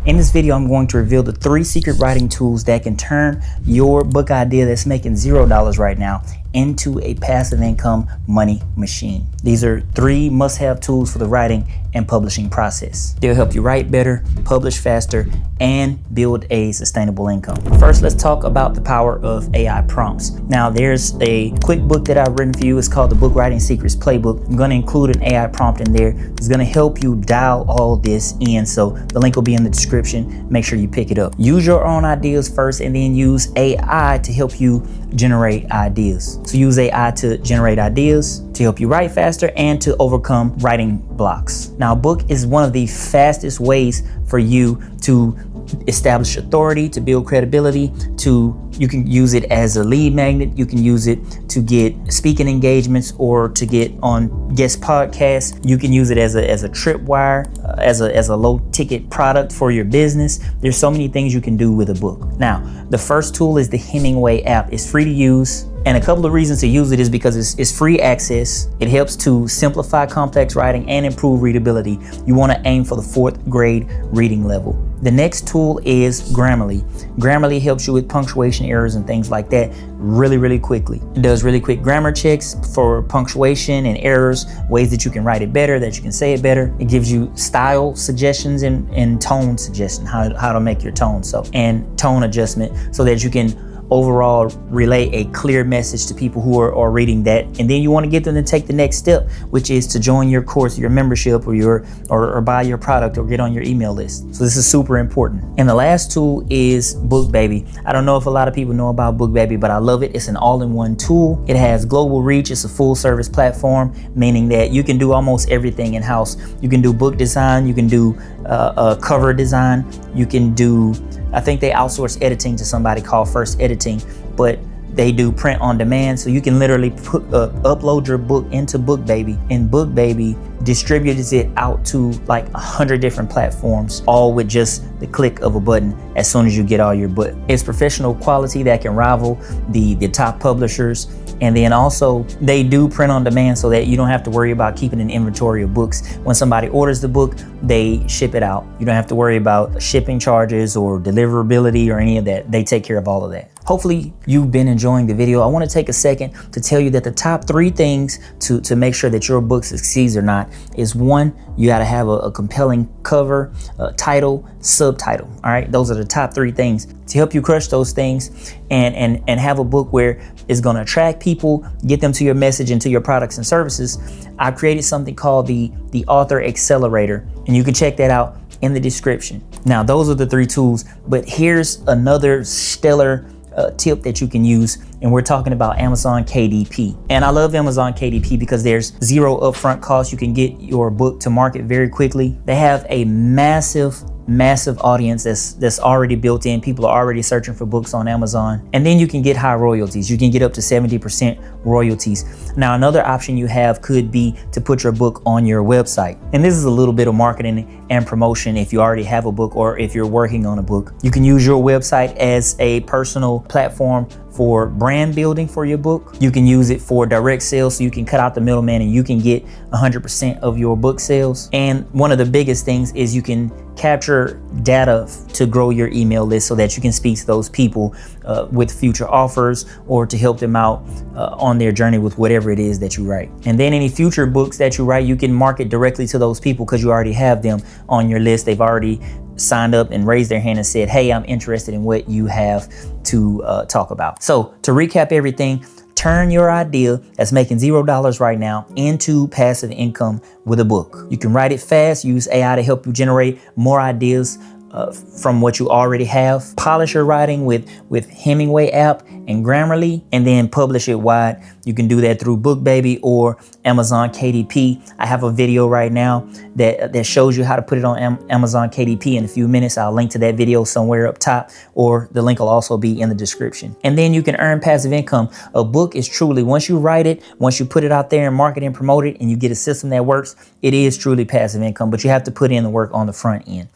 In this video, I'm going to reveal the 3 secret writing tools that can turn your book idea that's making $0 right now into a passive income money machine. These are 3 must-have tools for the writing and publishing process. They'll help you write better, publish faster, and build a sustainable income. First, let's talk about the power of AI prompts. Now, there's a quick book that I've written for you. It's called the Book Writing Secrets Playbook. I'm going to include an AI prompt in there. It's going to help you dial all this in. So the link will be in the description. Make sure you pick it up. Use your own ideas first and then use AI to help you generate ideas. So use AI to generate ideas, to help you write faster, and to overcome writing blocks. Now, a book is one of the fastest ways for you to establish authority, to build credibility, you can use it as a lead magnet. You can use it to get speaking engagements or to get on guest podcasts. You can use it as a tripwire, as a low ticket product for your business. There's so many things you can do with a book. Now, the first tool is the Hemingway app. It's free to use. And a couple of reasons to use it is because it's free access. It helps to simplify complex writing and improve readability. You want to aim for the 4th grade reading level. The next tool is Grammarly. Grammarly helps you with punctuation errors and things like that really quickly. It does really quick grammar checks for punctuation and errors, ways that you can write it better, that you can say it better. It gives you style suggestions and tone suggestions, how to make your tone and tone adjustment so that you can overall relay a clear message to people who are reading that. And then you want to get them to take the next step, which is to join your course, your membership, or buy your product or get on your email list. So this is super important. And the last tool is BookBaby. I don't know if a lot of people know about BookBaby, but I love it. It's an all-in-one tool. It has global reach. It's a full service platform, meaning that you can do almost everything in-house. You can do book design, you can do cover design, you can do, I think they outsource editing to somebody called First Editing, but they do print on demand. So you can literally upload your book into BookBaby, and BookBaby distributes it out to like 100 different platforms, all with just the click of a button as soon as you get all your book. It's professional quality that can rival the top publishers. And then also they do print on demand so that you don't have to worry about keeping an inventory of books. When somebody orders the book, they ship it out. You don't have to worry about shipping charges or deliverability or any of that. They take care of all of that. Hopefully you've been enjoying the video. I want to take a second to tell you that the top 3 things to make sure that your book succeeds or not is 1, you got to have a compelling cover, title, subtitle. All right, those are the top 3 things to help you crush those things and have a book where it's going to attract people, get them to your message and to your products and services. I created something called the Author Accelerator, and you can check that out in the description. Now, those are the 3 tools, but here's another stellar tip that you can use, and we're talking about Amazon KDP. And I love Amazon KDP because there's 0 upfront cost. You can get your book to market very quickly. They have a massive audience that's already built in. People are already searching for books on Amazon. And then you can get high royalties. You can get up to 70% royalties. Now, another option you have could be to put your book on your website. And this is a little bit of marketing and promotion if you already have a book or if you're working on a book. You can use your website as a personal platform for brand building for your book. You can use it for direct sales, so you can cut out the middleman and you can get 100% of your book sales. And one of the biggest things is you can capture data to grow your email list so that you can speak to those people with future offers or to help them out on their journey with whatever it is that you write. And then any future books that you write, you can market directly to those people because you already have them on your list. They've already signed up and raised their hand and said, hey, I'm interested in what you have to talk about. So to recap everything, turn your idea that's making $0 right now into passive income with a book. You can write it fast, use AI to help you generate more ideas from what you already have. Polish your writing with Hemingway app and Grammarly, and then publish it wide. You can do that through BookBaby or Amazon KDP. I have a video right now that shows you how to put it on Amazon KDP in a few minutes. I'll link to that video somewhere up top, or the link will also be in the description. And then you can earn passive income. A book is truly, once you write it, once you put it out there and market and promote it, and you get a system that works, it is truly passive income, but you have to put in the work on the front end.